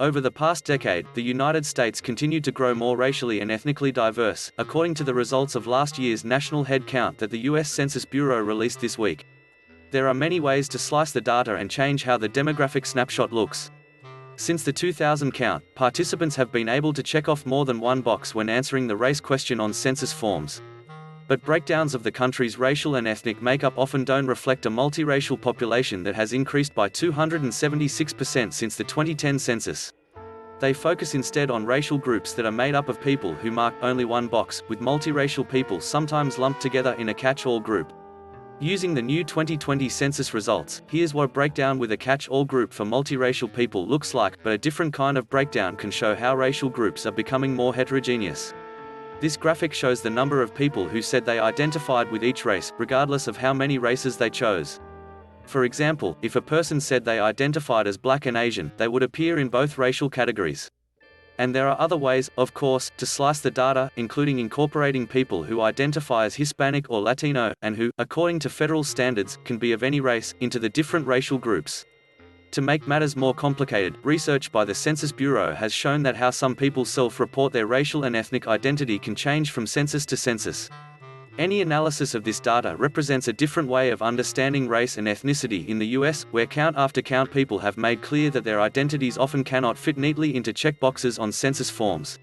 Over the past decade, the United States continued to grow more racially and ethnically diverse, according to the results of last year's national head count that the U.S. Census Bureau released this week. There are many ways to slice the data and change how the demographic snapshot looks. Since the 2000 count, participants have been able to check off more than one box when answering the race question on census forms. But breakdowns of the country's racial and ethnic makeup often don't reflect a multiracial population that has increased by 276% since the 2010 census. They focus instead on racial groups that are made up of people who mark only one box, with multiracial people sometimes lumped together in a catch-all group. Using the new 2020 census results, here's what a breakdown with a catch-all group for multiracial people looks like, but a different kind of breakdown can show how racial groups are becoming more heterogeneous. This graphic shows the number of people who said they identified with each race, regardless of how many races they chose. For example, if a person said they identified as Black and Asian, they would appear in both racial categories. And there are other ways, of course, to slice the data, including incorporating people who identify as Hispanic or Latino, and who, according to federal standards, can be of any race, into the different racial groups. To make matters more complicated, research by the Census Bureau has shown that how some people self-report their racial and ethnic identity can change from census to census. Any analysis of this data represents a different way of understanding race and ethnicity in the US, where count after count people have made clear that their identities often cannot fit neatly into checkboxes on census forms.